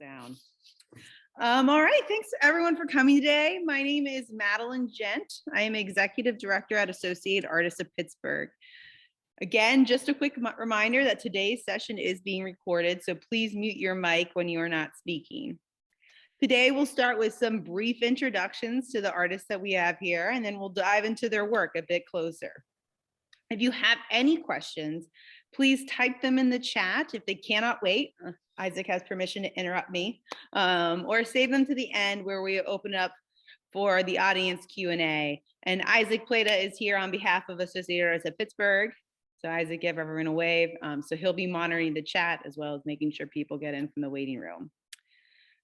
Sound. All right, thanks everyone for coming today. My name is Madeline Gent. I am Executive Director at Associated Artists of Pittsburgh. Again, just a quick reminder that today's session is being recorded, so please mute your mic when you are not speaking. Today, we'll start with some brief introductions to the artists that we have here, and then we'll dive into their work a bit closer. If you have any questions, please type them in the chat. If they cannot wait, Isaac has permission to interrupt me, or save them to the end where we open up for the audience Q&A. And Isaac Plata is here on behalf of Associated Artists of Pittsburgh. So Isaac, give everyone a wave. So he'll be monitoring the chat as well as making sure people get in from the waiting room.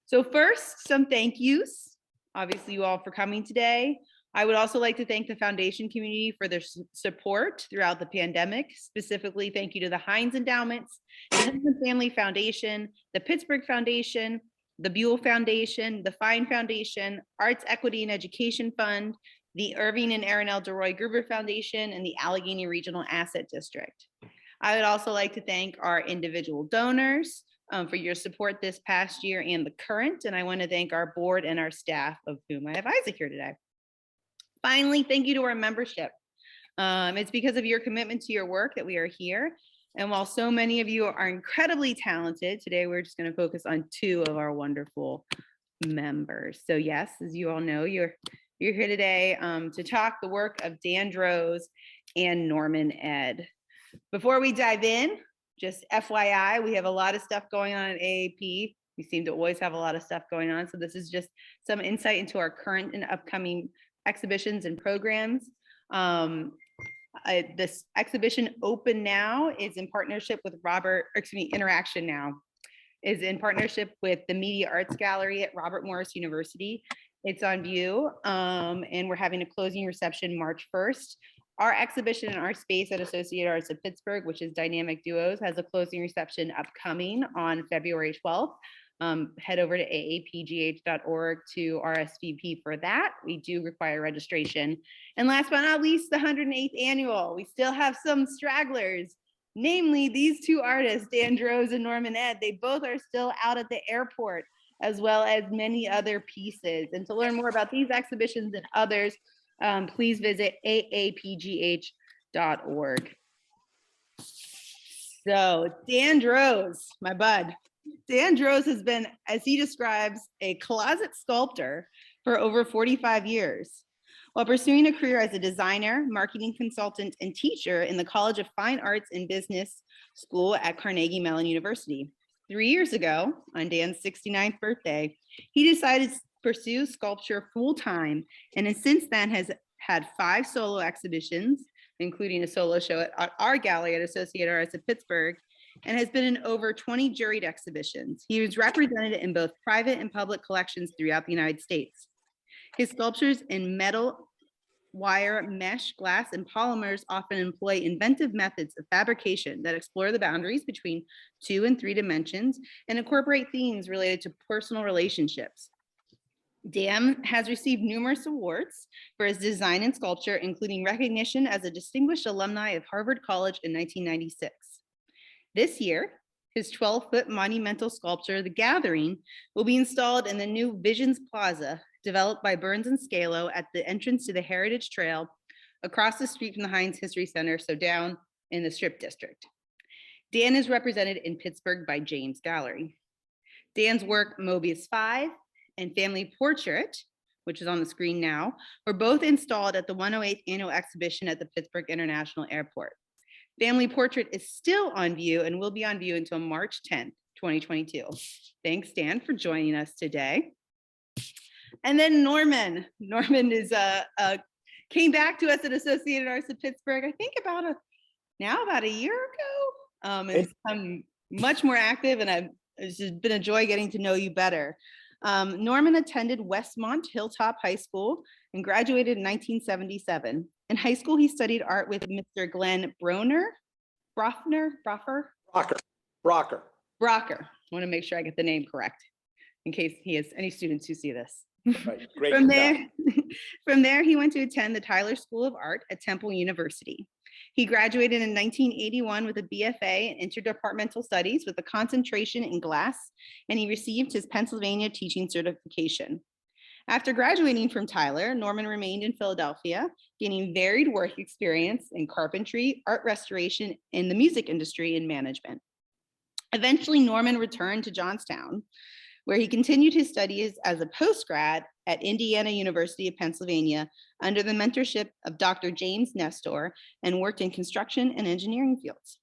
So first, some thank yous. Obviously, you all for coming today. I would also like to thank the foundation community for their support throughout the pandemic. Specifically, thank you to the Heinz Endowments, the Husband Family Foundation, the Pittsburgh Foundation, the Buell Foundation, the Fine Foundation, Arts Equity and Education Fund, the Irving and Aaron DeRoy Gruber Foundation, and the Allegheny Regional Asset District. I would also like to thank our individual donors for your support this past year and the current, and I want to thank our board and our staff, of whom I have Isaac here today. Finally, thank you to our membership. It's because of your commitment to your work that we are here. And while so many of you are incredibly talented, today we're just going to focus on two of our wonderful members. So yes, as you all know, you're here today to talk the work of Dan Droz and Norman Ed. Before we dive in, just FYI, we have a lot of stuff going on at AAP. We seem to always have a lot of stuff going on. So this is just some insight into our current and upcoming exhibitions and programs. This exhibition Open Now is in partnership with Interaction Now is in partnership with the Media Arts Gallery at Robert Morris University. It's on view, and we're having a closing reception March 1st. Our exhibition in our space at Associated Artists of Pittsburgh, which is Dynamic Duos, has a closing reception upcoming on February 12th. Head over to aapgh.org to RSVP for that. We do require registration. And last but not least, the 108th annual. We still have some stragglers, namely these two artists, Dan Droz and Norman Ed. They both are still out at the airport, as well as many other pieces. And to learn more about these exhibitions and others, please visit aapgh.org. So Dan Droz, my bud. Dan Droz has been, as he describes, a closet sculptor for over 45 years. While pursuing a career as a designer, marketing consultant, and teacher in the College of Fine Arts and Business School at Carnegie Mellon University. 3 years ago, on Dan's 69th birthday, he decided to pursue sculpture full-time, and since then has had 5 solo exhibitions, including a solo show at our gallery at Associated Artists of Pittsburgh, and has been in over 20 juried exhibitions. He was represented in both private and public collections throughout the United States. His sculptures in metal, wire, mesh, glass, and polymers often employ inventive methods of fabrication that explore the boundaries between 2 and 3 dimensions and incorporate themes related to personal relationships. Dan has received numerous awards for his design and sculpture, including recognition as a distinguished alumni of Harvard College in 1996. This year, his 12-foot monumental sculpture, The Gathering, will be installed in the new Visions Plaza, developed by Burns and Scalo at the entrance to the Heritage Trail across the street from the Heinz History Center, so down in the Strip District. Dan is represented in Pittsburgh by James Gallery. Dan's work, Mobius 5 and Family Portrait, which is on the screen now, were both installed at the 108th annual exhibition at the Pittsburgh International Airport. Family Portrait is still on view and will be on view until March 10th, 2022. Thanks, Dan, for joining us today. And then Norman. Norman is came back to us at Associated Artists of Pittsburgh, I think about a year ago. It's become much more active, and it's just been a joy getting to know you better. Norman attended Westmont Hilltop High School and graduated in 1977. In high school, he studied art with Mr. Glenn Brocker. I want to make sure I get the name correct in case he has any students who see this. Right. Great. From there, he went to attend the Tyler School of Art at Temple University. He graduated in 1981 with a BFA in Interdepartmental Studies with a concentration in glass, and he received his Pennsylvania teaching certification. After graduating from Tyler, Norman remained in Philadelphia, gaining varied work experience in carpentry, art restoration, and the music industry and management. Eventually, Norman returned to Johnstown, where he continued his studies as a postgrad at Indiana University of Pennsylvania under the mentorship of Dr. James Nestor and worked in construction and engineering fields.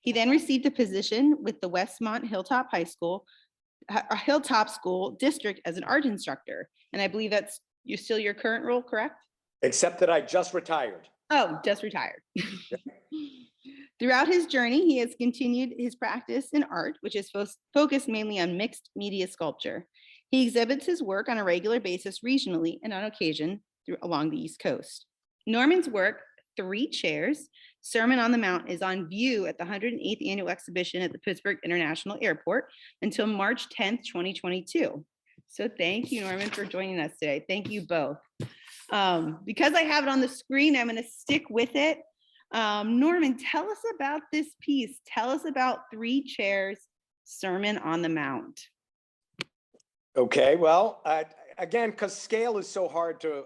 He then received a position with the Westmont Hilltop School District as an art instructor. And I believe that's still your current role, correct? Except that I just retired. Oh, just retired. Throughout his journey, he has continued his practice in art, which is focused mainly on mixed media sculpture. He exhibits his work on a regular basis regionally and on occasion along the East Coast. Norman's work, 3 Chairs, Sermon on the Mount, is on view at the 108th annual exhibition at the Pittsburgh International Airport until March 10th, 2022. So thank you, Norman, for joining us today. Thank you both. Because I have it on the screen, I'm going to stick with it. Norman, tell us about this piece. Tell us about 3 Chairs, Sermon on the Mount. Okay, well, again, because scale is so hard to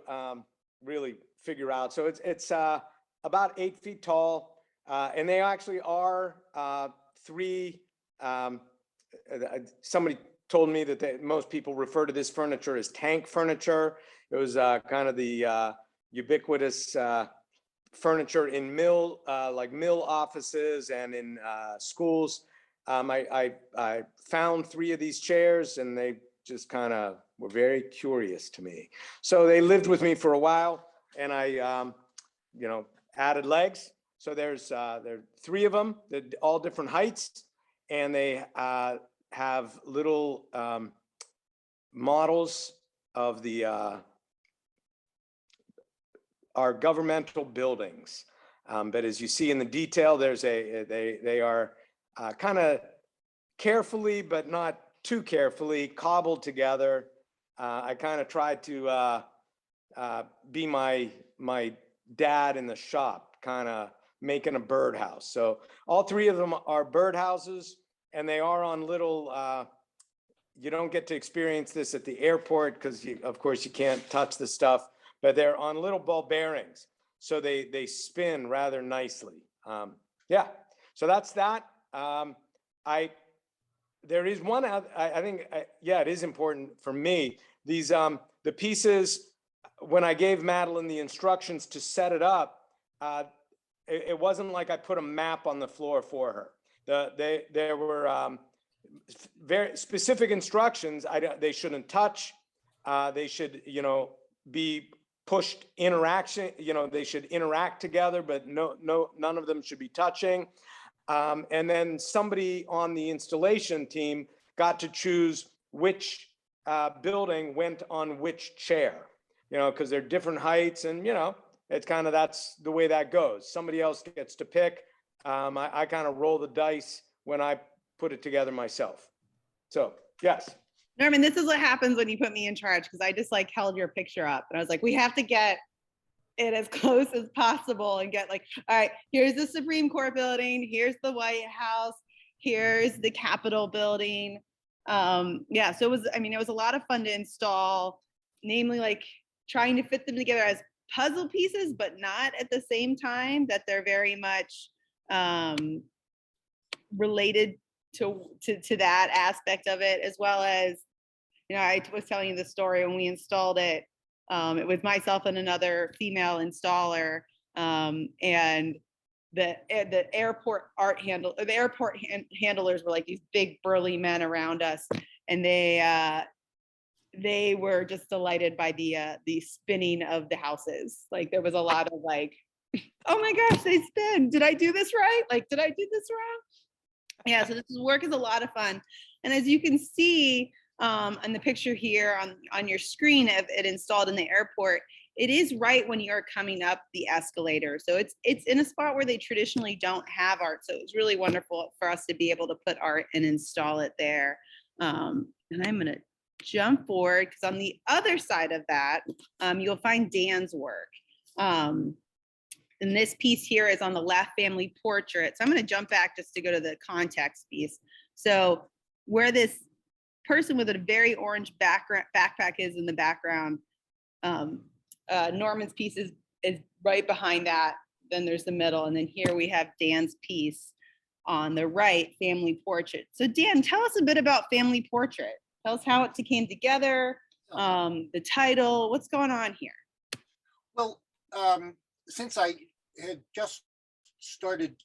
really figure out. So it's about 8 feet tall, and they actually are 3. Somebody told me that most people refer to this furniture as tank furniture. It was kind of the ubiquitous furniture in mill offices and in schools. I found 3 of these chairs, and they just kind of were very curious to me. So they lived with me for a while, and I, added legs. So there are 3 of them, they're all different heights, and they have little models of our governmental buildings. But as you see in the detail, they are kind of carefully, but not too carefully, cobbled together. I kind of tried to be my dad in the shop, kind of making a birdhouse. So all 3 of them are birdhouses, and they are on little, you don't get to experience this at the airport because of course you can't touch the stuff, but they're on little ball bearings. So they spin rather nicely. Yeah, so that's that. There is one, I think, it is important for me. These, the pieces, when I gave Madeline the instructions to set it up, it wasn't like I put a map on the floor for her. There were very specific instructions. They shouldn't touch. They should, be pushed interaction. They should interact together, but none of them should be touching. And then somebody on the installation team got to choose which building went on which chair, because they're different heights, and it's kind of, that's the way that goes. Somebody else gets to pick. I kind of roll the dice when I put it together myself. So yes. Norman, this is what happens when you put me in charge, because I just held your picture up and I was like, we have to get it as close as possible and get all right, here's the Supreme Court building, here's the White House, here's the Capitol building. Yeah, so it was a lot of fun to install, namely trying to fit them together as puzzle pieces, but not at the same time, that they're very much related to that aspect of it, as well as, I was telling you the story when we installed it. It was myself and another female installer, and the airport handlers were these big burly men around us, and they were just delighted by the spinning of the houses. There was a lot of oh my gosh, they spin. Did I do this right? Did I do this wrong? Yeah, so this work is a lot of fun. And as you can see on the picture here on your screen of it installed in the airport, it is right when you're coming up the escalator. So it's in a spot where they traditionally don't have art. So it's really wonderful for us to be able to put art and install it there. And I'm gonna jump forward, because on the other side of that, you'll find Dan's work. And this piece here is on the left, family portrait. So I'm going to jump back just to go to the context piece. So where this person with a very orange backpack is in the background, Norman's piece is right behind that. Then there's the middle. And then here we have Dan's piece on the right, family portrait. So Dan, tell us a bit about family portrait. Tell us how it came together, the title, what's going on here? Well, since I had just started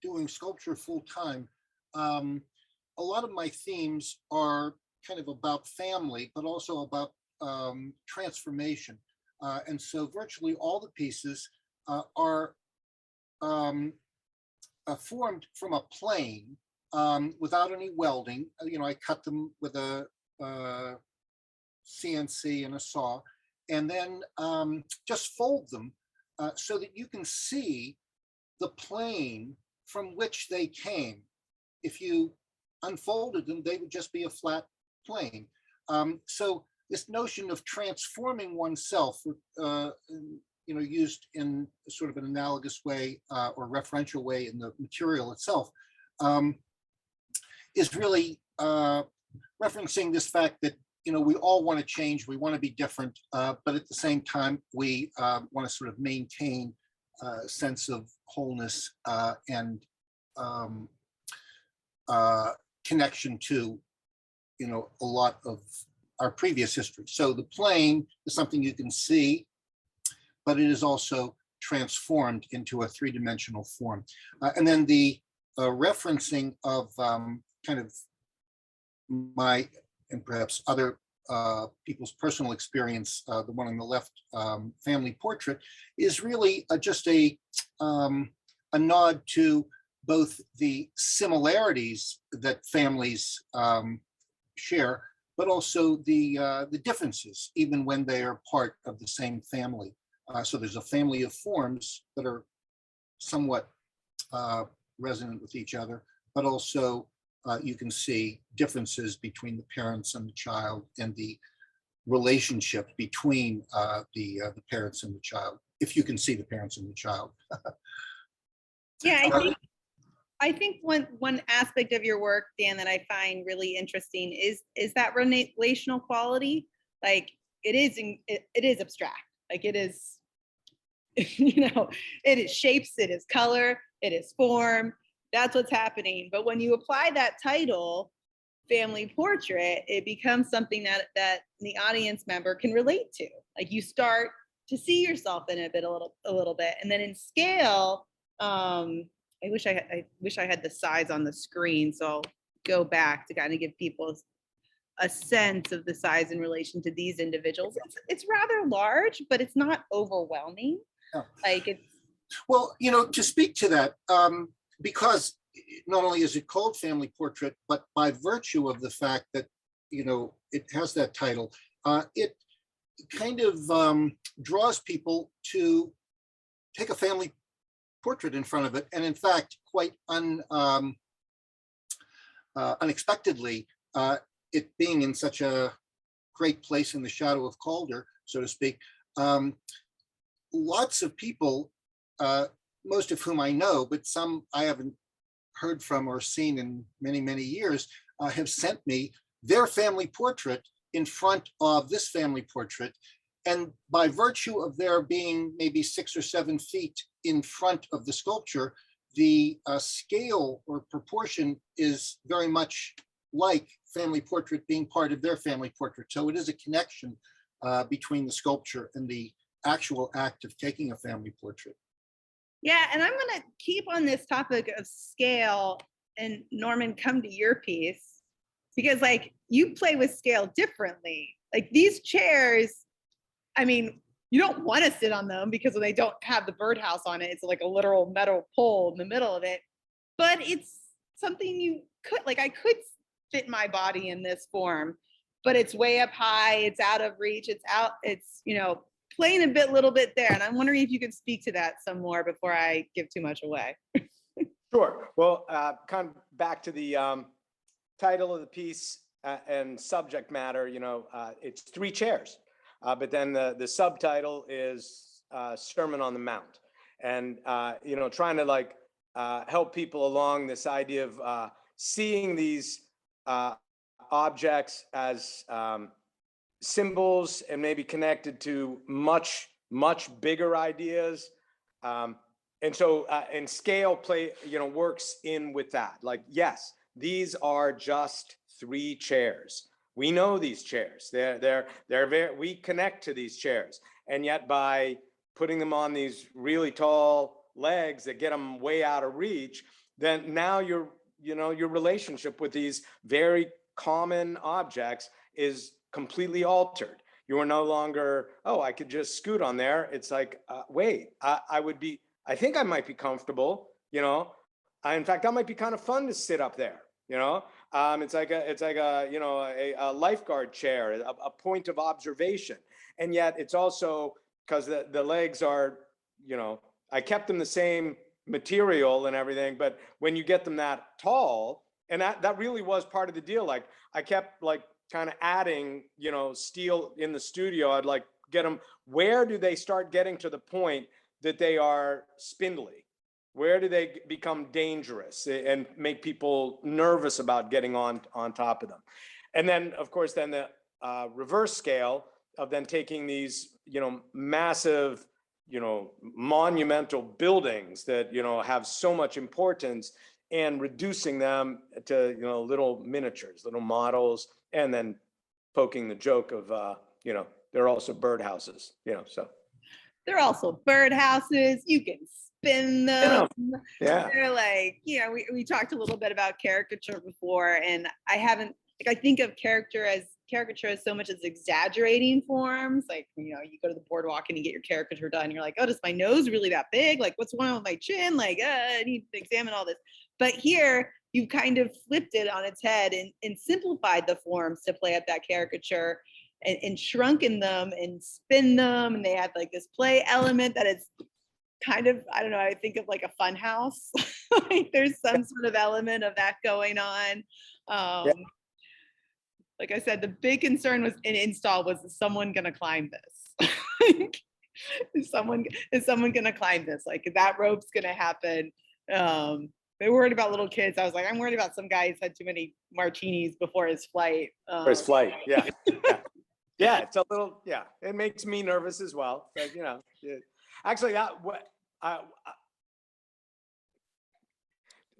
doing sculpture full time, a lot of my themes are kind of about family, but also about transformation. And so virtually all the pieces are formed from a plane without any welding. You know, I cut them with a CNC and a saw, and then just fold them so that you can see the plane from which they came. If you unfolded them, they would just be a flat plane. So this notion of transforming oneself, you know, used in sort of an analogous way or referential way in the material itself, is really referencing this fact that, you know, we all want to change, we want to be different, but at the same time, we want to sort of maintain a sense of wholeness and connection to, you know, a lot of our previous history. So the plane is something you can see, but it is also transformed into a three-dimensional form. And then the referencing of kind of my and perhaps other people's personal experience, the one on the left, family portrait, is really just a nod to both the similarities that families share, but also the differences, even when they are part of the same family. So there's a family of forms that are somewhat resonant with each other, but also you can see differences between the parents and the child, and the relationship between the parents and the child, if you can see the parents and the child. Yeah, I think one aspect of your work, Dan, that I find really interesting is that relational quality. Like it is abstract. Like it is, you know, it is shapes, it is color, it is form. That's what's happening. But when you apply that title, family portrait, it becomes something that the audience member can relate to. Like you start to see yourself in it a little bit, and then in scale. I wish I had the size on the screen, so I'll go back to kind of give people a sense of the size in relation to these individuals. It's rather large, but it's not overwhelming. Oh. Like it's. Well, you know, to speak to that, because not only is it called family portrait, but by virtue of the fact that, you know, it has that title, it kind of draws people to take a family portrait in front of it. And in fact, quite unexpectedly, it being in such a great place in the shadow of Calder, so to speak, lots of people, most of whom I know, but some I haven't heard from or seen in many, many years, have sent me their family portrait in front of this family portrait. And by virtue of their being maybe 6 or 7 feet in front of the sculpture, the scale or proportion is very much like family portrait being part of their family portrait. So it is a connection between the sculpture and the actual act of taking a family portrait. Yeah, and I'm going to keep on this topic of scale, and Norman, come to your piece, because like you play with scale differently. Like these chairs, I mean, you don't want to sit on them because they don't have the birdhouse on it. It's like a literal metal pole in the middle of it, but it's something you could, like I could fit my body in this form, but it's way up high, it's out of reach, it's, you know, playing a little bit there. And I'm wondering if you could speak to that some more before I give too much away. Sure. Well, kind of back to the title of the piece and subject matter, you know, it's 3 chairs. But then the subtitle is Sermon on the Mount, and you know, trying to like help people along this idea of seeing these objects as symbols and maybe connected to much bigger ideas. And so, and scale works in with that. Like, yes, these are just 3 chairs. We know these chairs. They're very, we connect to these chairs. And yet by putting them on these really tall legs that get them way out of reach, then now your relationship with these very common objects is completely altered. You are no longer, oh, I could just scoot on there. It's like, wait, I think I might be comfortable, you know. In fact, that might be kind of fun to sit up there, you know. It's like a lifeguard chair, a point of observation. And yet it's also because the legs are, you know, I kept them the same material and everything, but when you get them that tall, and that really was part of the deal. Like I kept like kind of adding, you know, steel in the studio. I'd like get them, where do they start getting to the point that they are spindly? Where do they become dangerous and make people nervous about getting on top of them? And then, of course, then the reverse scale of then taking these, you know, massive, you know, monumental buildings that, you know, have so much importance and reducing them to, you know, little miniatures, little models, and then poking the joke of, you know, they're also birdhouses, you know, so. They're also birdhouses. You can spin them. Yeah. They're like, you know, we talked a little bit about caricature before, and I think of caricature as so much as exaggerating forms. Like, you know, you go to the boardwalk and you get your caricature done. You're like, oh, does my nose really that big? Like, what's going on with my chin? Like, I need to examine all this. But here, you kind of flipped it on its head and simplified the forms to play at that caricature. And shrunken them and spin them, and they had like this play element that is kind of, I don't know, I think of like a fun house. Like there's some sort of element of that going on. Like I said, the big concern was in install was, is someone gonna climb this? is someone gonna climb this? Like that rope's gonna happen. They were worried about little kids. I was like, I'm worried about some guy who's had too many martinis before his flight. Yeah. Yeah, it's a little, yeah, it makes me nervous as well. But, you know, actually,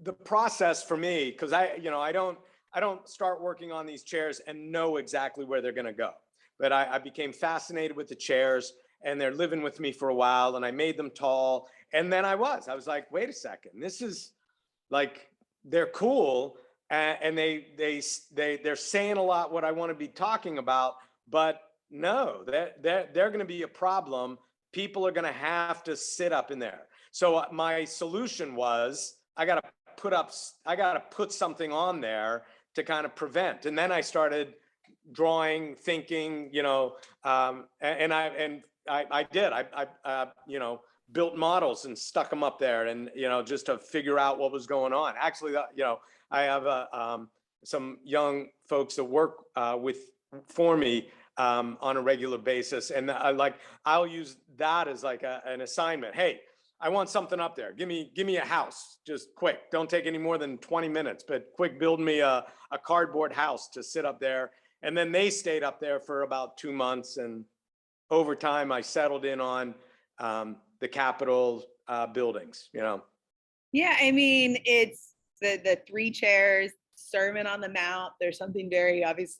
the process for me, because I don't start working on these chairs and know exactly where they're going to go. But I became fascinated with the chairs, and they're living with me for a while, and I made them tall. And then I was like, wait a second, this is like, they're cool, and they're saying a lot what I want to be talking about. But no, they're going to be a problem. People are going to have to sit up in there. So my solution was I got to put something on there to kind of prevent. And then I started drawing, thinking, you know, and I did. I you know, built models and stuck them up there, and you know, just to figure out what was going on. Actually, you know, I have some young folks that work for me on a regular basis, and I'll use that as like an assignment. Hey, I want something up there. Give me a house, just quick. Don't take any more than 20 minutes, but quick, build me a cardboard house to sit up there. And then they stayed up there for about 2 months, and over time I settled in on the Capitol buildings, you know. Yeah, I mean, it's the 3 chairs, Sermon on the Mount. There's something very obvious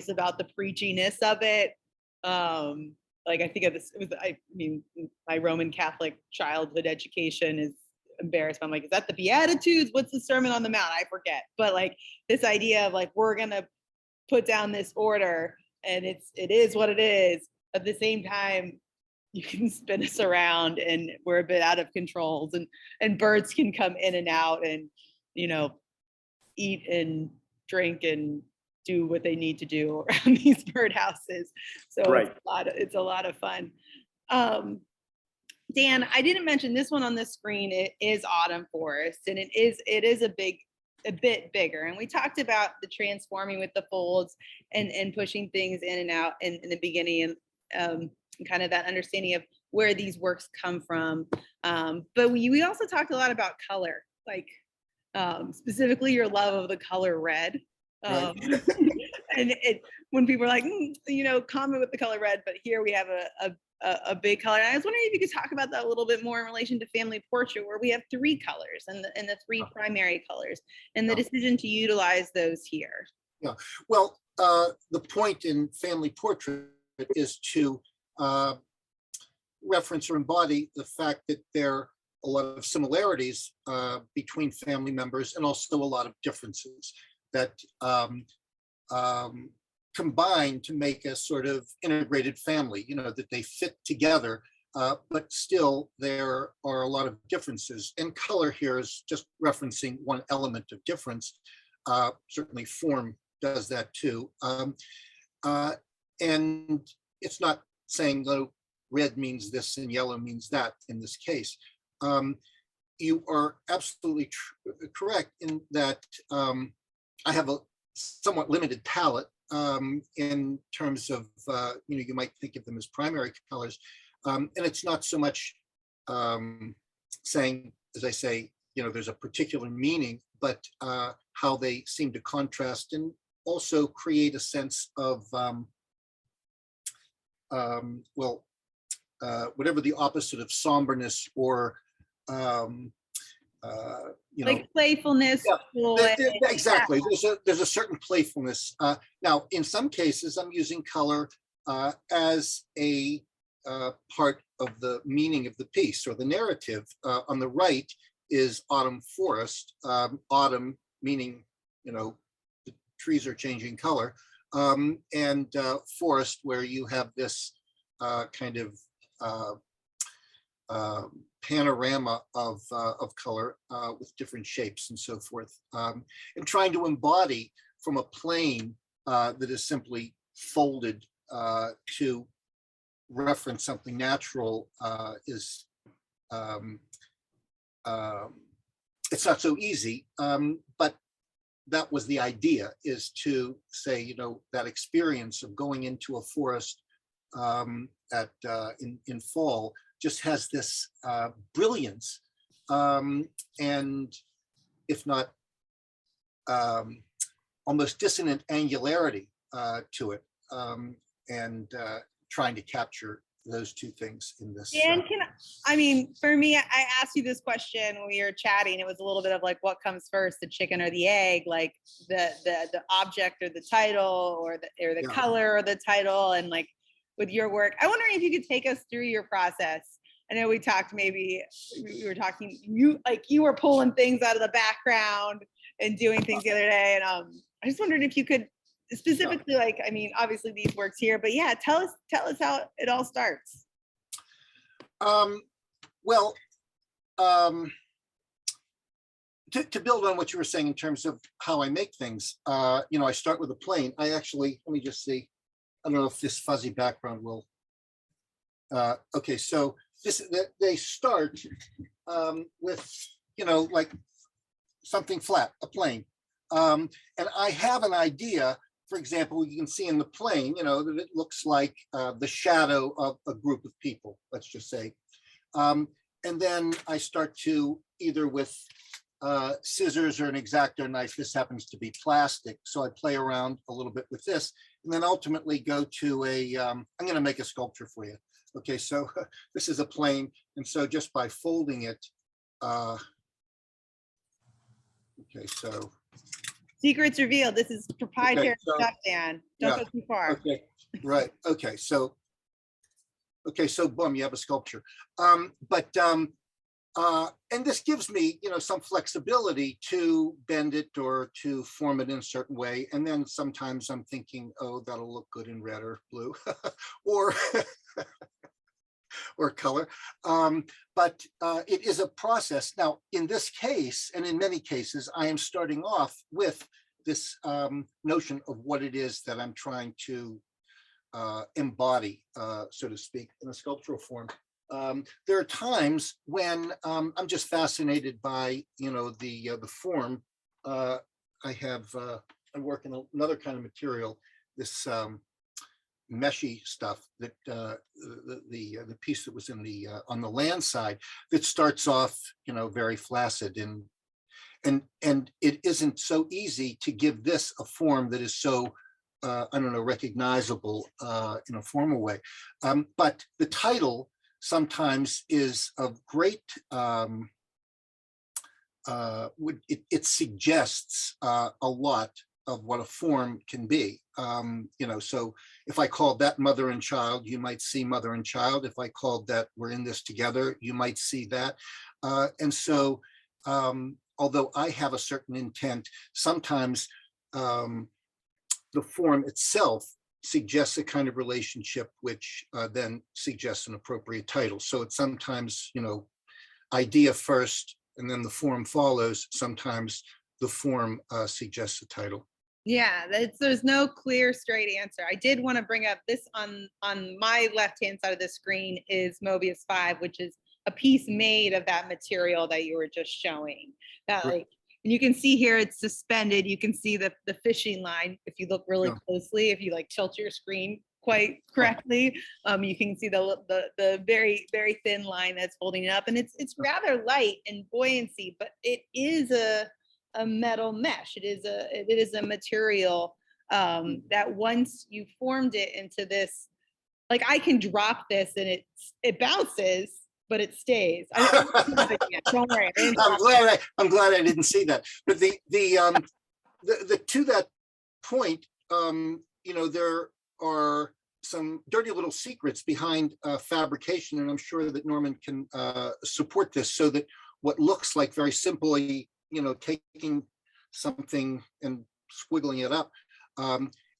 about the preachiness of it. Like I think of this, I mean, my Roman Catholic childhood education is embarrassed. I'm like, is that the Beatitudes? What's the Sermon on the Mount? I forget. But like this idea of like, we're gonna put down this order, and it is what it is. At the same time, you can spin us around, and we're a bit out of controls, and birds can come in and out, and you know, eat and drink and do what they need to do around these birdhouses. So right. It's a lot of fun. Dan, I didn't mention this one on the screen. It is Autumn Forest, and it is a bit bigger. And we talked about the transforming with the folds and pushing things in and out in the beginning. And kind of that understanding of where these works come from. But we also talked a lot about color, like specifically your love of the color red. Right. And when people are like, comment with the color red, but here we have a big color. And I was wondering if you could talk about that a little bit more in relation to family portrait, where we have 3 colors and the 3 primary colors, and the decision to utilize those here. Yeah. Well, the point in family portrait is to reference or embody the fact that there are a lot of similarities between family members and also a lot of differences that combine to make a sort of integrated family, that they fit together, but still there are a lot of differences. And color here is just referencing one element of difference. Certainly form does that too. And it's not saying, though, red means this and yellow means that in this case. You are absolutely correct in that I have a somewhat limited palette in terms of, you might think of them as primary colors. And it's not so much saying, as I say, there's a particular meaning, but how they seem to contrast and also create a sense of, whatever the opposite of somberness or, like playfulness. Yeah, exactly. There's a certain playfulness. Now, in some cases, I'm using color as a part of the meaning of the piece or the narrative. On the right is autumn forest. Autumn meaning, the trees are changing color, and forest where you have this kind of panorama of color with different shapes and so forth, and trying to embody from a plane that is simply folded to reference something natural is it's not so easy, but that was the idea, is to say, that experience of going into a forest in fall just has this brilliance, and if not almost dissonant angularity to it, and trying to capture those two things in this. And for me, I asked you this question when we were chatting. It was a little bit of like, what comes first, the chicken or the egg? Like the object or the title, or the color or the title, and like with your work. I'm wondering if you could take us through your process. I know we talked, we were talking, you were pulling things out of the background and doing things the other day. And I just wondered if you could specifically, obviously these works here, but yeah, tell us how it all starts. To build on what you were saying in terms of how I make things, I start with a plane. Let me just see. I don't know if this fuzzy background will. Okay, so they start with, like something flat, a plane. And I have an idea. For example, you can see in the plane, that it looks like the shadow of a group of people, let's just say. And then I start to, either with scissors or an X-Acto knife, this happens to be plastic, so I play around a little bit with this, and then ultimately go to I'm going to make a sculpture for you. Okay, so this is a plane, and so just by folding it, okay, so. Secrets revealed. This is proprietary stuff, Dan. Don't go too far. Okay, right. Okay, so boom, you have a sculpture. And this gives me, some flexibility to bend it or to form it in a certain way. And then sometimes I'm thinking, oh, that'll look good in red or blue, or or color. But it is a process. Now, in this case, and in many cases, I am starting off with this notion of what it is that I'm trying to embody, so to speak, in a sculptural form. There are times when I'm just fascinated by, the form. I work in another kind of material, this meshy stuff that the piece that was in the on the land side that starts off, very flaccid, and it isn't so easy to give this a form that is so I don't know, recognizable in a formal way. But the title sometimes is of great, it suggests a lot of what a form can be. So if I called that mother and child, you might see mother and child. If I called that we're in this together, you might see that. And so although I have a certain intent, sometimes the form itself suggests a kind of relationship which then suggests an appropriate title. So it's sometimes, idea first and then the form follows. Sometimes the form suggests a title. Yeah, there's no clear straight answer. I did want to bring up this on my left-hand side of the screen is Mobius 5, which is a piece made of that material that you were just showing. That Right. And you can see here it's suspended. You can see the fishing line if you look really closely. If you tilt your screen quite correctly, you can see the very, very thin line that's holding it up, and it's rather light and buoyancy, but it is a metal mesh. It is a material that once you formed it into this, I can drop this and it bounces, but it stays. Don't worry. I'm glad I didn't see that. But the to that point, there are some dirty little secrets behind fabrication, and I'm sure that Norman can support this, so that what looks like very simply, taking something and squiggling it up,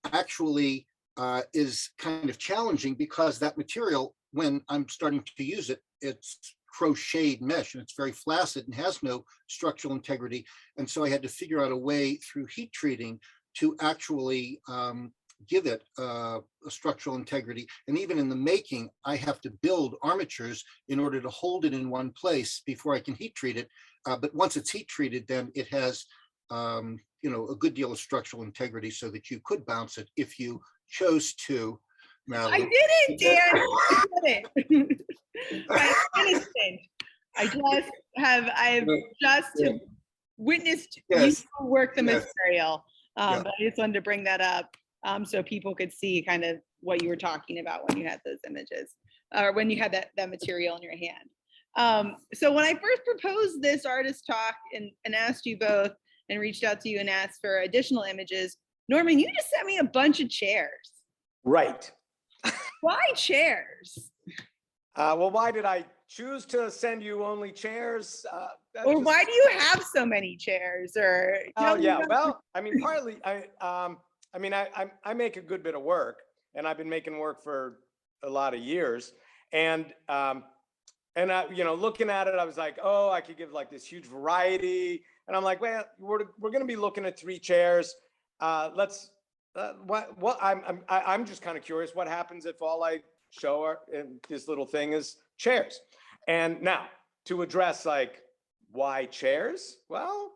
actually is kind of challenging, because that material, when I'm starting to use it, it's crocheted mesh and it's very flaccid and has no structural integrity. And so I had to figure out a way through heat treating to actually give it a structural integrity. And even in the making, I have to build armatures in order to hold it in one place before I can heat treat it. But once it's heat treated, then it has a good deal of structural integrity, so that you could bounce it if you chose to. Madeline. I did it, Dan. I did it. I've just witnessed you work the material. But I just wanted to bring that up so people could see kind of what you were talking about when you had those images, or when you had that material in your hand. So when I first proposed this artist talk and asked you both, and reached out to you and asked for additional images, Norman, you just sent me a bunch of chairs. Right. Why chairs? Well, why did I choose to send you only chairs? Or why do you have so many chairs? Or yeah, well, I mean, partly, I make a good bit of work, and I've been making work for a lot of years, and looking at it, I was like, oh, I could give this huge variety, and I'm like, well, we're going to be looking at 3 chairs. I'm just kind of curious what happens if all I show in this little thing is chairs. And now to address why chairs? Well,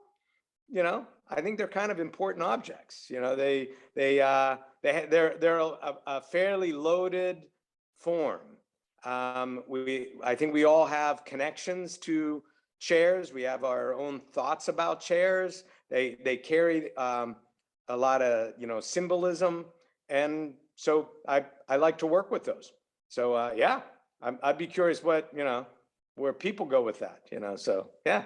I think they're kind of important objects. They're a fairly loaded form. I think we all have connections to chairs. We have our own thoughts about chairs. They carry a lot of symbolism, and so I like to work with those. So yeah, I'd be curious what where people go with that. So yeah.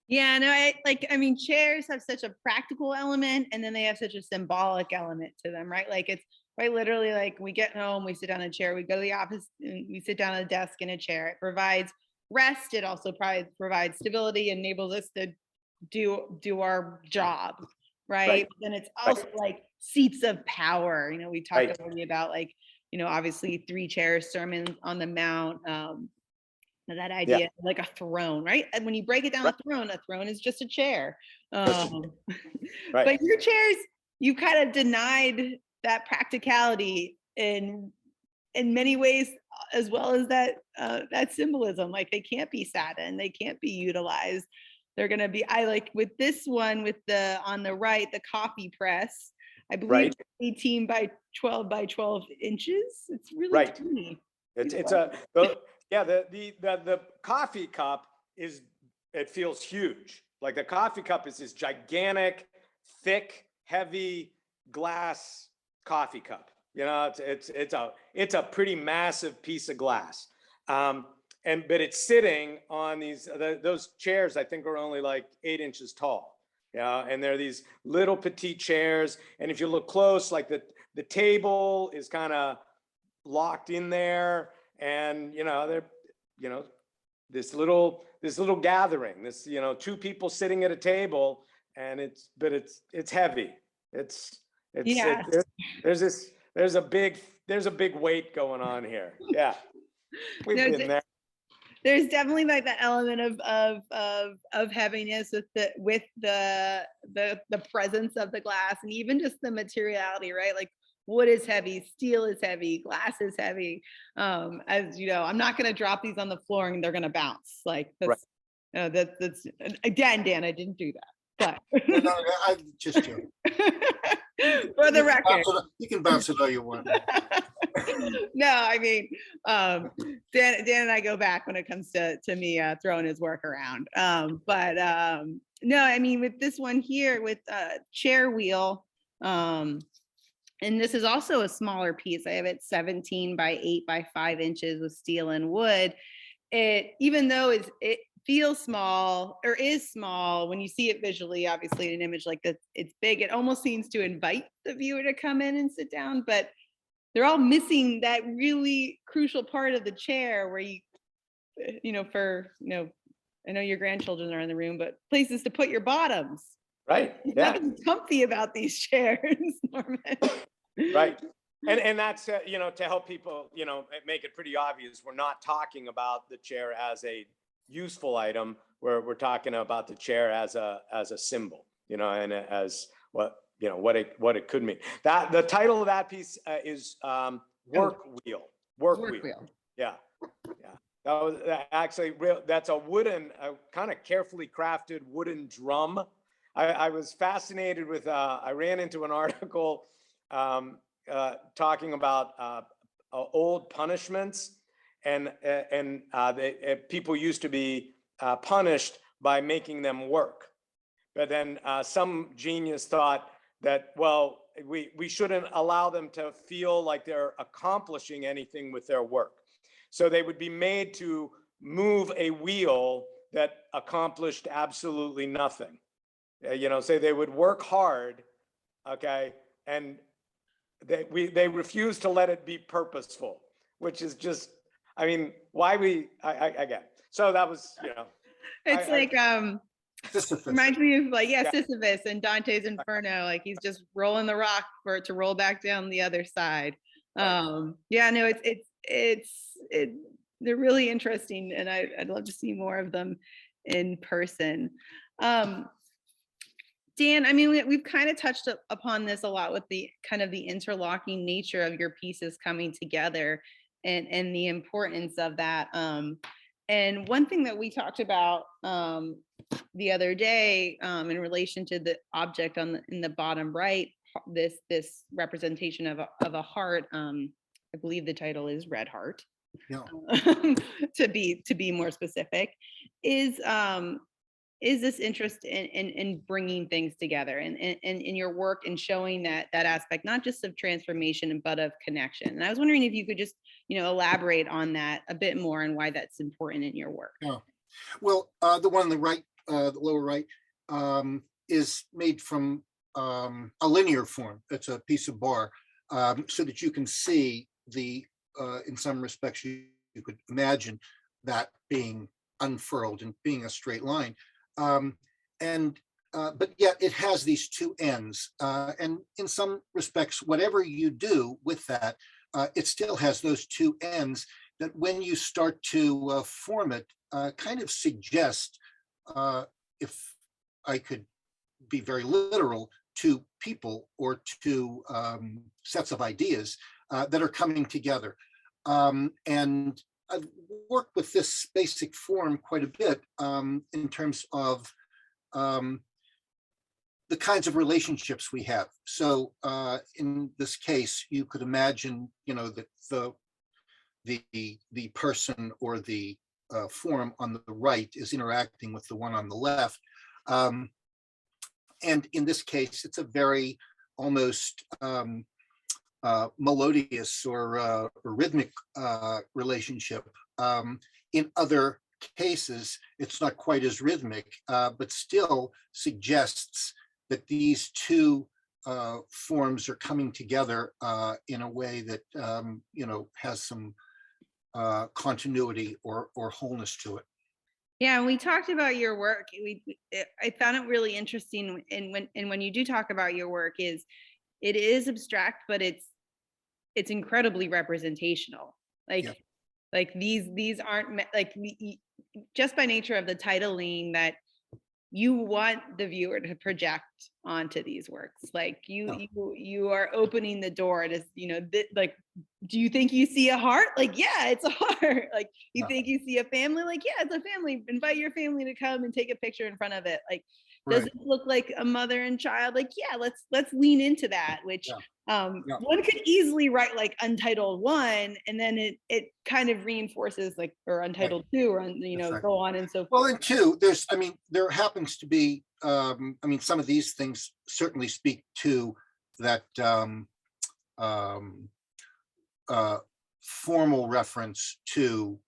Yeah, no, I mean, chairs have such a practical element, and then they have such a symbolic element to them, right? It's quite literally we get home, we sit down in a chair, we go to the office, and we sit down at a desk in a chair. It provides rest. It also provides stability, enables us to do our job, right? Then it's also seats of power. We talked already about obviously 3 chairs, Sermon on the Mount. That idea, a throne, right? And when you break it down, a throne is just a chair. But your chairs, you kind of denied that practicality in many ways, as well as that symbolism. They can't be sat in, they can't be utilized. They're going to be, with this one, with on the right, the coffee press. I believe, Right. 18 by 12 by 12 inches. It's really Right. tiny. It's yeah, the coffee cup it feels huge. Like the coffee cup is this gigantic, thick, heavy glass coffee cup. You know, it's a pretty massive piece of glass. But it's sitting on those chairs, I think, are only like 8 inches tall. Yeah, and they're these little petite chairs. And if you look close, like the table is kind of locked in there, and they're this little gathering, two people sitting at a table, and it's heavy. Yeah. There's a big weight going on here. Yeah, we've No, been there. there's definitely like that element of heaviness with the presence of the glass, and even just the materiality, right? Like wood is heavy, steel is heavy, glass is heavy. As you know, I'm not going to drop these on the floor and they're going to bounce. Like that's, that's again, Dan, I didn't do that, but No, I'm just joking. for the record, You can bounce it all you want. no, I mean, Dan and I go back when it comes to me throwing his work around. No, I mean, with this one here with chair wheel, and this is also a smaller piece. I have it 17 by 8 by 5 inches with steel and wood. Even though it feels small or is small, when you see it visually, obviously in an image like this, it's big. It almost seems to invite the viewer to come in and sit down, but they're all missing that really crucial part of the chair where I know your grandchildren are in the room, but places to put your bottoms. Right. There's Yeah. nothing comfy about these chairs, Norman. Right. And that's, to help people, make it pretty obvious, we're not talking about the chair as a useful item. We're talking about the chair as a symbol, and as what it could mean. That the title of that piece is Work Wheel. Work Wheel. Yeah. That was actually real. That's a kind of carefully crafted wooden drum. I was fascinated with. I ran into an article talking about old punishments, and people used to be punished by making them work. But then some genius thought that, well, we shouldn't allow them to feel like they're accomplishing anything with their work. So they would be made to move a wheel that accomplished absolutely nothing. Say they would work hard, okay, and they refuse to let it be purposeful, which is just, I mean, why again. So that was, It's Sisyphus. reminds me of Sisyphus and Dante's Inferno. Like he's just rolling the rock for it to roll back down the other side. No, they're really interesting, and I'd love to see more of them in person. Dan, I mean, we've kind of touched upon this a lot with the kind of the interlocking nature of your pieces coming together and the importance of that. And one thing that we talked about the other day in relation to the object in the bottom right, this representation of a heart, I believe the title is Red Heart, Yeah. to be more specific, is this interest in bringing things together and in your work and showing that aspect, not just of transformation, but of connection. And I was wondering if you could just, elaborate on that a bit more and why that's important in your work. Yeah. Well, the one on the right, the lower right, is made from a linear form. It's a piece of bar, so that you can see in some respects, you could imagine that being unfurled and being a straight line. But yet it has these two ends. And in some respects, whatever you do with that, it still has those two ends that when you start to form it, kind of suggest, if I could be very literal, to people or to sets of ideas that are coming together. And I've worked with this basic form quite a bit in terms of the the kinds of relationships we have. So in this case, you could imagine, that the person or the form on the right is interacting with the one on the left. And in this case, it's a very almost melodious or rhythmic relationship. In other cases, it's not quite as rhythmic, but still suggests that these two forms are coming together in a way that has some continuity or wholeness to it. Yeah, and we talked about your work. I found it really interesting, and when you do talk about your work, it is abstract, but it's incredibly representational. Yeah. Like these aren't like just by nature of the titling that you want the viewer to project onto these works. Like you are opening the door to, like, do you think you see a heart? Like, yeah, it's a heart. Like, you think you see a family? Like, yeah, it's a family. Invite your family to come and take a picture in front of it. Like, does it look like a mother and child? Like, yeah, let's lean into that, which one could easily write like Untitled 1, and then it kind of reinforces like, or Untitled 2, or go on and so forth. Well, and 2, there happens to be, some of these things certainly speak to that formal reference to,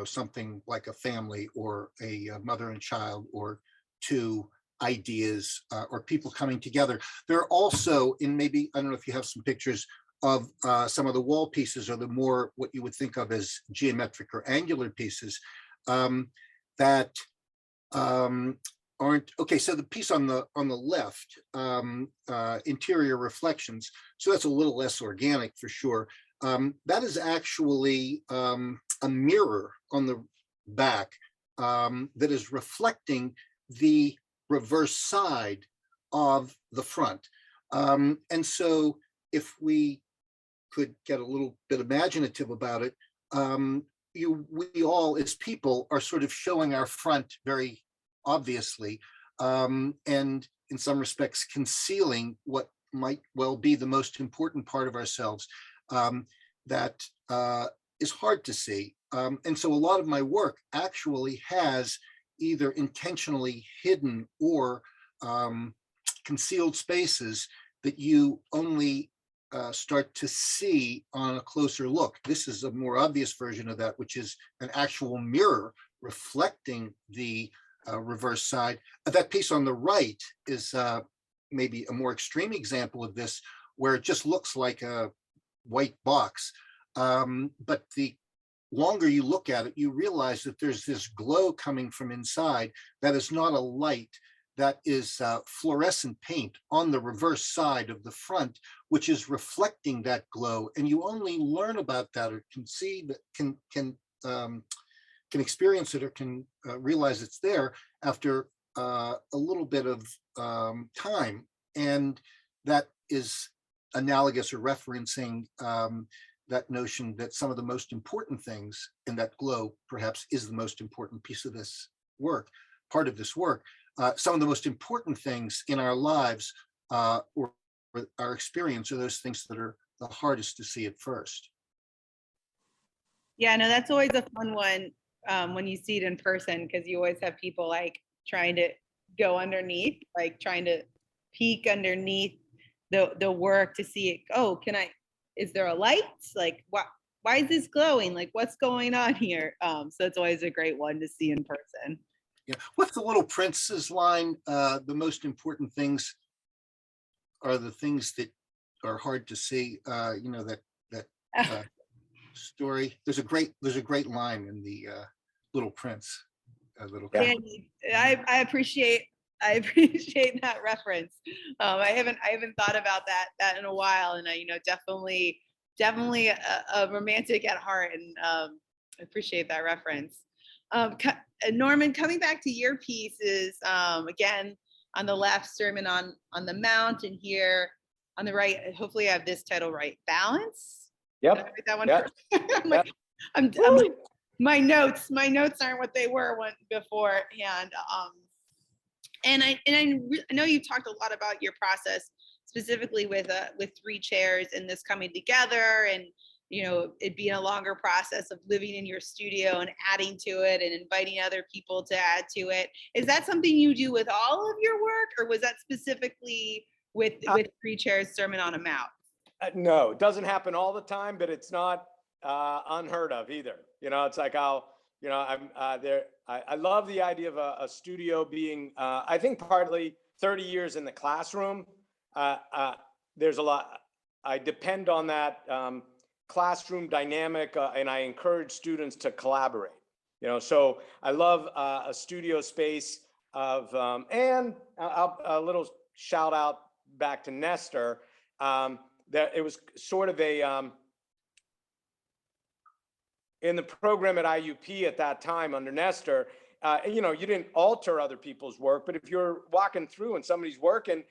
something like a family or a mother and child, or to ideas or people coming together. There are also, maybe, I don't know if you have some pictures of some of the wall pieces, or the more what you would think of as geometric or angular pieces that aren't okay. So the piece on the left, interior reflections, so that's a little less organic for sure. That is actually a mirror on the back that is reflecting the reverse side of the front. And so if we could get a little bit imaginative about it, we all as people are sort of showing our front very obviously, and in some respects concealing what might well be the most important part of ourselves that is hard to see. And so a lot of my work actually has either intentionally hidden or concealed spaces that you only start to see on a closer look. This is a more obvious version of that, which is an actual mirror reflecting the reverse side. That piece on the right is maybe a more extreme example of this, where it just looks like a white box. But the longer you look at it, you realize that there's this glow coming from inside that is not a light, that is fluorescent paint on the reverse side of the front, which is reflecting that glow. And you only learn about that, or can see that, can experience it, or can realize it's there after a little bit of time. And that is analogous, or referencing that notion that some of the most important things in that glow perhaps is the most important piece of this work, part of this work. Some of the most important things in our lives or our experience are those things that are the hardest to see at first. Yeah, no, that's always a fun one when you see it in person, because you always have people like trying to go underneath, like trying to peek underneath the work to see it. Oh, is there a light? Like, why is this glowing? Like, what's going on here? So it's always a great one to see in person. Yeah. What's the Little Prince's line? The most important things are the things that are hard to see. That story. There's a great line in the Little Prince. I appreciate that reference. I haven't thought about that in a while, and I definitely a romantic at heart, and appreciate that reference. Norman, coming back to your pieces, again on the left, Sermon on the Mount, and here on the right, hopefully I have this title right, Balance. Yep. Did I write that one Yep. first? I'm like, my notes aren't what they were beforehand. I know you've talked a lot about your process specifically with 3 chairs and this coming together, and it being a longer process of living in your studio and adding to it and inviting other people to add to it. Is that something you do with all of your work, or was that specifically with 3 chairs Sermon on a Mount? No, it doesn't happen all the time, but it's not unheard of either. It's like I'm there. I love the idea of a studio being, I think partly 30 years in the classroom. There's a lot, I depend on that classroom dynamic, and I encourage students to collaborate. So I love a studio space of, and a little shout out back to Nestor, that it was sort of a, in the program at IUP at that time under Nestor, you didn't alter other people's work, but if you're walking through and somebody's working,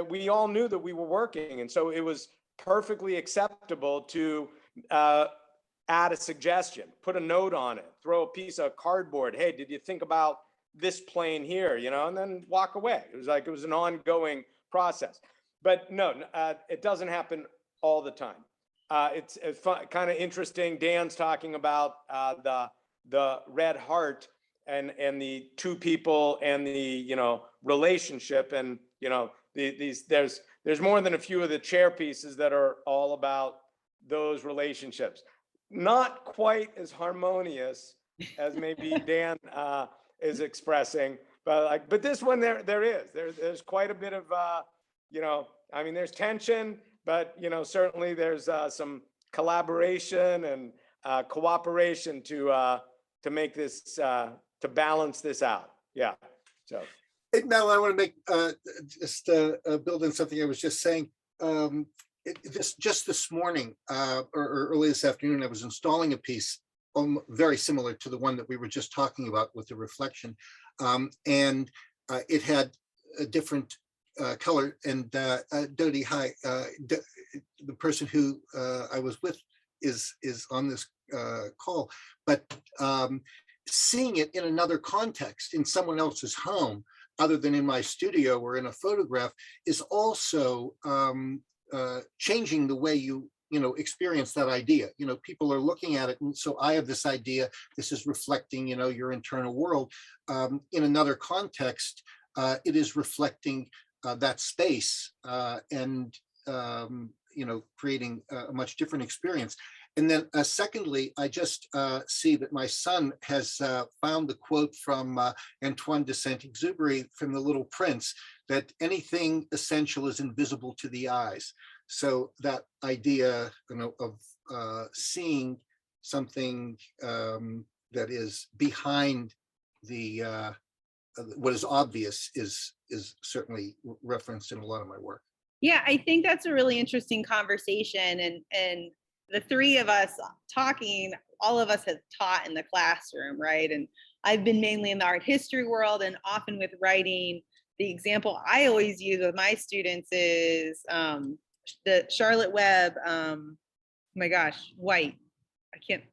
we all knew that we were working. And so it was perfectly acceptable to add a suggestion, put a note on it, throw a piece of cardboard. Hey, did you think about this plane here? And then walk away. It was an ongoing process. But no, it doesn't happen all the time. It's kind of interesting. Dan's talking about the red heart and the 2 people and the relationship, and there's more than a few of the chair pieces that are all about those relationships. Not quite as harmonious as maybe Dan is expressing, but this one there's quite a bit of there's tension, but certainly there's some collaboration and cooperation to make this to balance this out. Yeah. So Now I want to make just build on something I was just saying. Just this morning or early this afternoon, I was installing a piece very similar to the one that we were just talking about with the reflection, and it had a different color. And Dodie, hi, the person who I was with is on this call, but seeing it in another context, in someone else's home, other than in my studio or in a photograph, is also changing the way you experience that idea. People are looking at it, and so I have this idea. This is reflecting, your internal world. In another context, it is reflecting that space and creating a much different experience. And then secondly, I just see that my son has found the quote from Antoine de Saint-Exupéry from The Little Prince, that anything essential is invisible to the eyes. So that idea of seeing something that is behind the what is obvious is certainly referenced in a lot of my work. Yeah, I think that's a really interesting conversation, and the 3 of us talking, all of us have taught in the classroom, right? And I've been mainly in the art history world, and often with writing, the example I always use with my students is the Charlotte Webb, oh my gosh, White, I can't.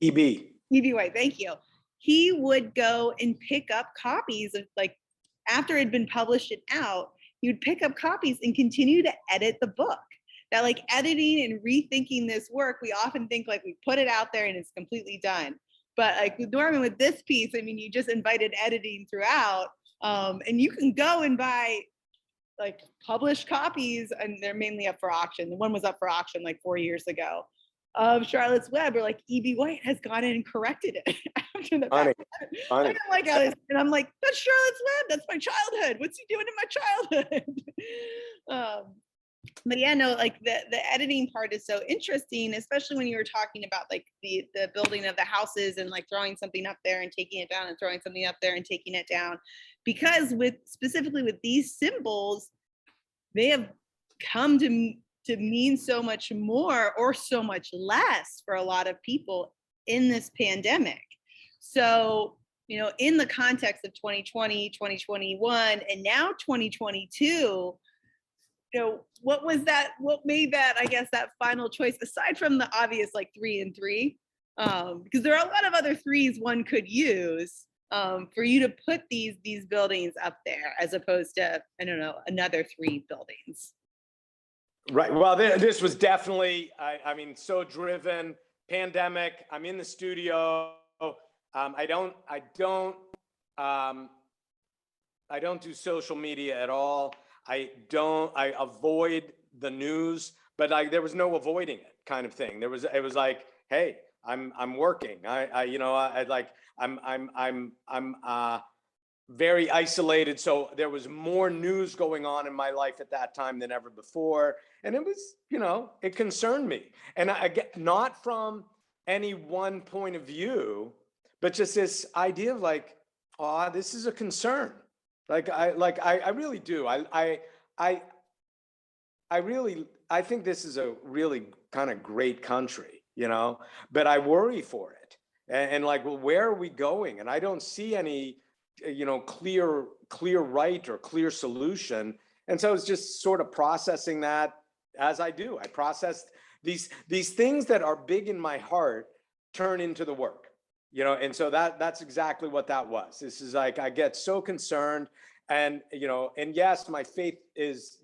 E.B. White, thank you. He would go and pick up copies of, like, after it had been published and out, he would pick up copies and continue to edit the book. That, like, editing and rethinking this work, we often think like we put it out there and it's completely done. But like with Norman, with this piece, I mean, you just invited editing throughout, and you can go and buy like published copies, and they're mainly up for auction. The one was up for auction like 4 years ago of Charlotte's Web, or like E.B. White has gone in and corrected it after the fact. I don't like how this, and I'm like, that's Charlotte's Web, that's my childhood. What's he doing in my childhood? But yeah, no, like the editing part is so interesting, especially when you were talking about like the building of the houses and like throwing something up there and taking it down and throwing something up there and taking it down. Because specifically with these symbols, they have come to mean so much more or so much less for a lot of people in this pandemic. So, in the context of 2020, 2021, and now 2022, what made that, I guess, that final choice, aside from the obvious like 3 and 3, because there are a lot of other 3s one could use. for you to put these buildings up there as opposed to, I don't know, another 3 buildings? Right. Well, this was definitely, I mean, so driven. Pandemic. I'm in the studio. I don't do social media at all. I avoid the news, but there was no avoiding it, kind of thing. It was like, hey, I'm working. I'm very isolated. So there was more news going on in my life at that time than ever before. And it was, it concerned me. And I get, not from any one point of view, but just this idea of like, oh, this is a concern. I really do. I think this is a really kind of great country, but I worry for it. And like, well, where are we going? And I don't see any, clear right or clear solution. And so it's just sort of processing that as I do. I process these things that are big in my heart turn into the work, and so that's exactly what that was. This is like, I get so concerned, and, and yes, my faith is,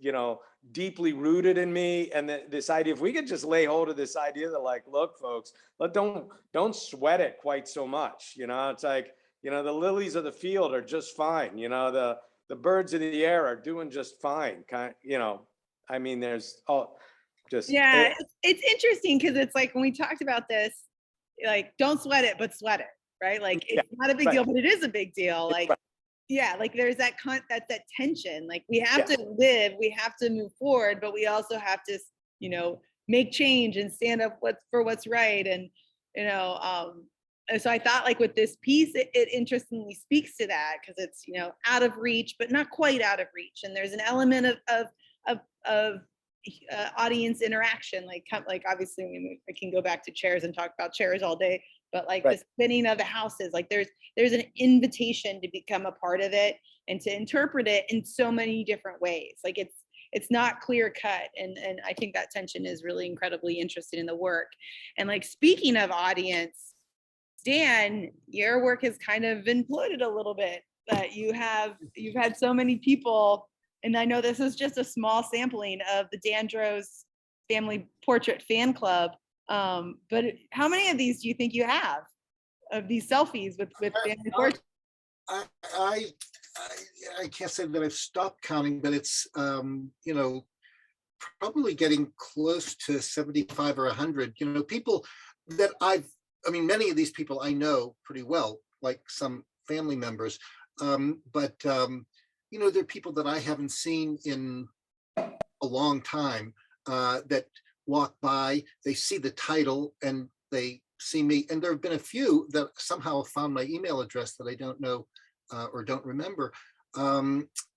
deeply rooted in me. And this idea, if we could just lay hold of this idea that like, look, folks, don't sweat it quite so much. It's like, the lilies of the field are just fine. The birds of the air are doing just fine. I mean, there's Yeah, it's interesting because it's like when we talked about this, like, don't sweat it, but sweat it, right? Like, it's not a big deal, but it is a big deal. Like, yeah, like there's that tension. Like, we have to live, we have to move forward, but we also have to, make change and stand up for what's right. And, and so I thought, like, with this piece, it interestingly speaks to that, because it's, out of reach, but not quite out of reach. And there's an element of audience interaction, like obviously I can go back to chairs and talk about chairs all day, but like the spinning of the houses, like there's an invitation to become a part of it and to interpret it in so many different ways. Like it's not clear cut, and I think that tension is really incredibly interesting in the work. And like, speaking of audience, Dan, your work has kind of been floated a little bit, but you've had so many people. And I know this is just a small sampling of the Dan Droz Family Portrait Fan Club, but how many of these do you think you have, of these selfies with family portraits? I can't say that I've stopped counting, but it's probably getting close to 75 or 100. People that many of these people I know pretty well, like some family members, but there are people that I haven't seen in a long time, that walk by, they see the title and they see me. And there have been a few that somehow found my email address that I don't know or don't remember.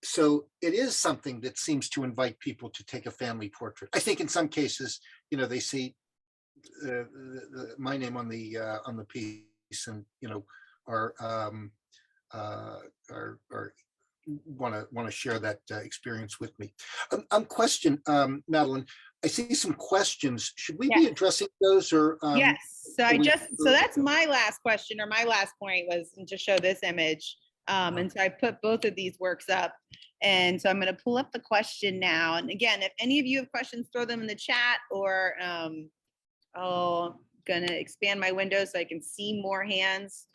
So it is something that seems to invite people to take a family portrait. I think in some cases, they see my name on the piece, and are want to share that experience with me. Question, Madeline, I see some questions. Should we be addressing those, or? Yes. So that's my last question, or my last point, was to show this image. And so I put both of these works up. And so I'm going to pull up the question now. And again, if any of you have questions, throw them in the chat, or I'm going to expand my window so I can see more hands,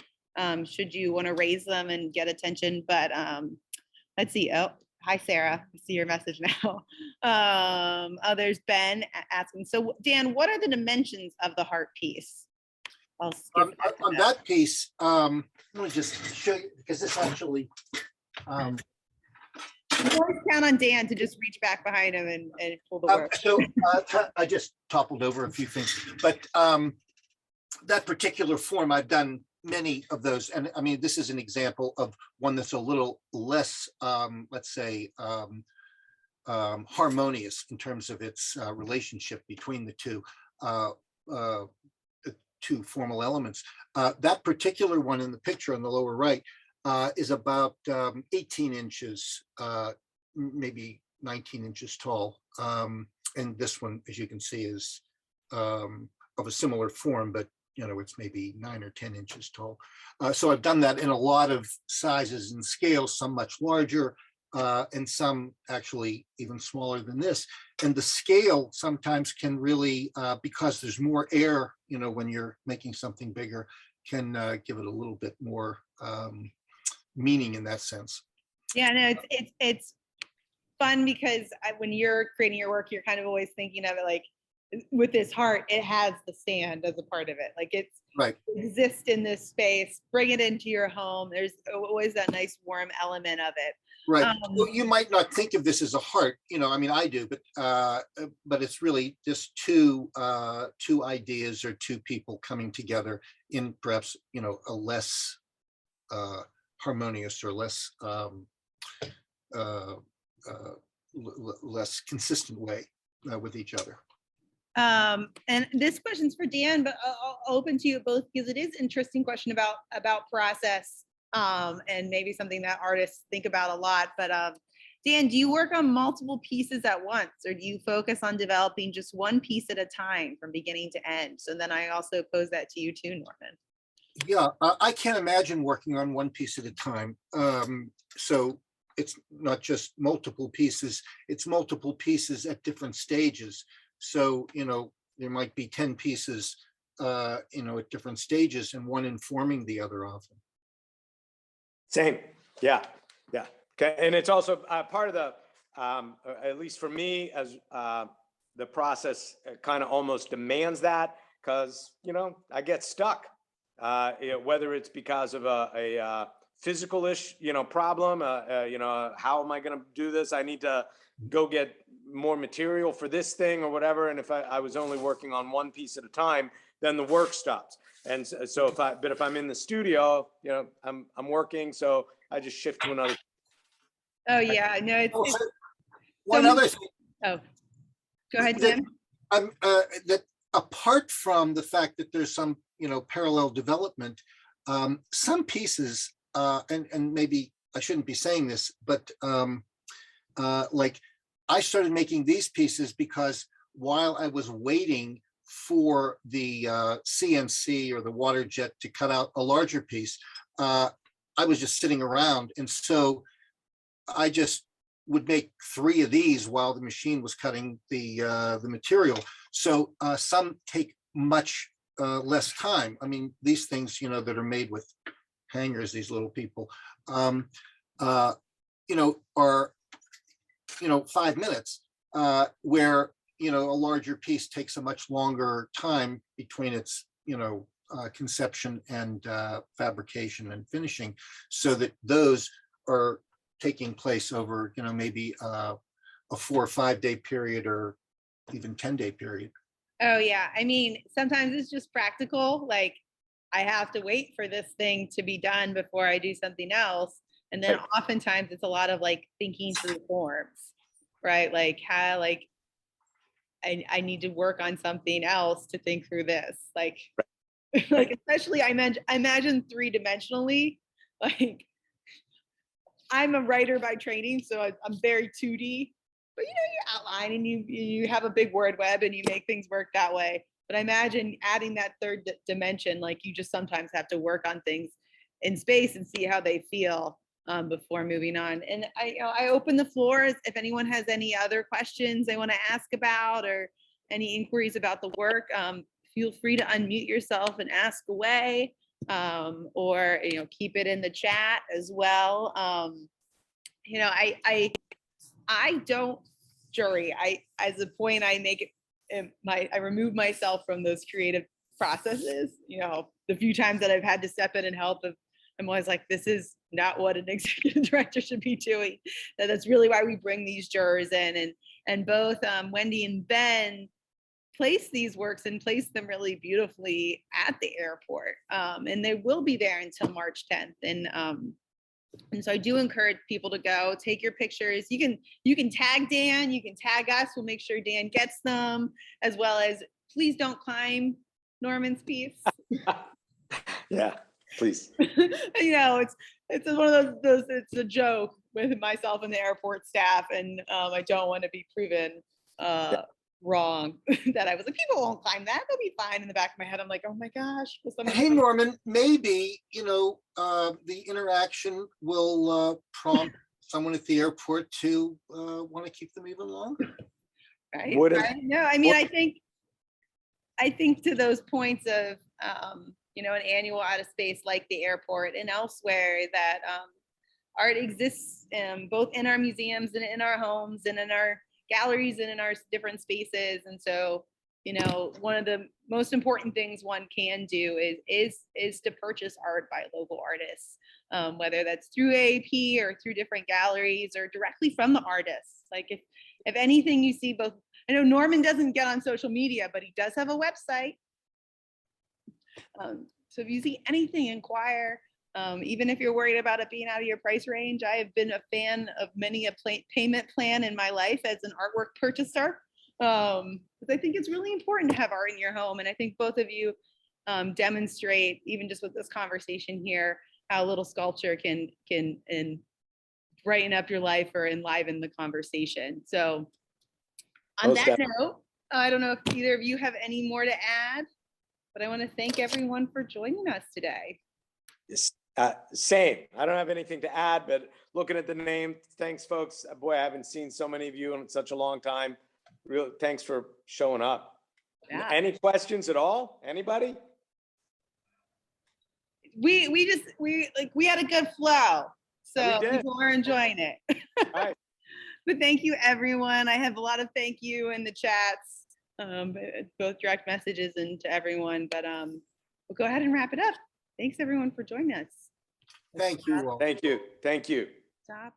should you want to raise them and get attention. But let's see. Oh, hi, Sarah. I see your message now. There's Ben asking, so Dan, what are the dimensions of the heart piece? On that piece, let me just show you, because this actually... You always count on Dan to just reach back behind him and pull the work. So I just toppled over a few things, but that particular form, I've done many of those. And I mean, this is an example of one that's a little less, let's say, harmonious in terms of its relationship between the two formal elements. That particular one in the picture on the lower right is about 18 inches, maybe 19 inches tall. And this one, as you can see, is of a similar form, but it's maybe 9 or 10 inches tall. So I've done that in a lot of sizes and scales, some much larger, and some actually even smaller than this. And the scale sometimes can really, because there's more air, when you're making something bigger, can give it a little bit more meaning in that sense. Yeah, no, it's fun because when you're creating your work, you're kind of always thinking of it like with this heart, it has the stand as a part of it. Like it's right. Exist in this space, bring it into your home. There's always that nice warm element of it. Right. Well, you might not think of this as a heart, I mean, I do, but it's really just two ideas or two people coming together in perhaps, a less harmonious or less less consistent way with each other. And this question's for Dan, but I'll open to you both because it is an interesting question about process, and maybe something that artists think about a lot. But Dan, do you work on multiple pieces at once, or do you focus on developing just one piece at a time from beginning to end? So then I also pose that to you too, Norman. Yeah, I can't imagine working on one piece at a time. So it's not just multiple pieces, it's multiple pieces at different stages. So, there might be 10 pieces, at different stages and one informing the other often. Same. Yeah. Okay. And it's also part of the, at least for me, as the process kind of almost demands that, because, I get stuck, whether it's because of a physical issue, problem, how am I going to do this? I need to go get more material for this thing or whatever. And if I was only working on one piece at a time, then the work stops. And so if I'm in the studio, I'm working, so I just shift to another. Oh yeah, no, it's one other thing. Oh, go ahead, Tim. That apart from the fact that there's some, parallel development, some pieces, and maybe I shouldn't be saying this, but like I started making these pieces because while I was waiting for the CNC or the water jet to cut out a larger piece, I was just sitting around. And so I just would make 3 of these while the machine was cutting the material. So some take much less time. I mean, these things, that are made with hangers, these little people, are 5 minutes, where, a larger piece takes a much longer time between its, conception and fabrication and finishing, so that those are taking place over, maybe a 4 or 5 day period or even 10-day period. Oh yeah, I mean, sometimes it's just practical. Like I have to wait for this thing to be done before I do something else. And then oftentimes it's a lot of like thinking through forms, right? Like how, like I need to work on something else to think through this. Like, like especially I imagine 3-dimensionally. Like I'm a writer by training, so I'm very 2D. But you outline and you have a big word web and you make things work that way. But I imagine adding that third dimension, like you just sometimes have to work on things in space and see how they feel before moving on. And I open the floor if anyone has any other questions they want to ask about or any inquiries about the work. Feel free to unmute yourself and ask away, or keep it in the chat as well. I don't jury. As a point I make it, I remove myself from those creative processes. The few times that I've had to step in and help, I'm always like, this is not what an executive director should be doing. That's really why we bring these jurors in, and both Wendy and Ben place these works and place them really beautifully at the airport, and they will be there until March 10th. And so I do encourage people to go take your pictures. You can tag Dan, you can tag us. We'll make sure Dan gets them, as well as please don't climb Norman's piece. Yeah, please. It's one of those. It's a joke with myself and the airport staff, and I don't want to be proven wrong. That I was like, people won't climb that. They'll be fine. In the back of my head, I'm like, oh my gosh. will someone Hey, come-" Norman, maybe, the interaction will prompt someone at the airport to want to keep them even longer. Right? Would it- No, I mean, would- I think to those points of, an annual out of space like the airport and elsewhere, that art exists both in our museums and in our homes and in our galleries and in our different spaces. And so, one of the most important things one can do is to purchase art by local artists, whether that's through AAP or through different galleries or directly from the artists. Like if anything you see both, I know Norman doesn't get on social media, but he does have a website. So if you see anything, inquire. Even if you're worried about it being out of your price range, I have been a fan of many a payment plan in my life as an artwork purchaser. Because I think it's really important to have art in your home. And I think both of you demonstrate, even just with this conversation here, how little sculpture can brighten up your life or enliven the conversation. So on Most that note, I don't know if either of you have any more to add, but I want to thank everyone for joining us today. Same. I don't have anything to add, but looking at the name, thanks, folks. Boy, I haven't seen so many of you in such a long time. Real thanks for showing up. Yeah. Any questions at all? Anybody? We had a good flow, so We did. people are enjoying it. All right. But thank you, everyone. I have a lot of thank you in the chats, both direct messages and to everyone. But we'll go ahead and wrap it up. Thanks, everyone, for joining us. Thank you all. Thank you. Thank you. Stop.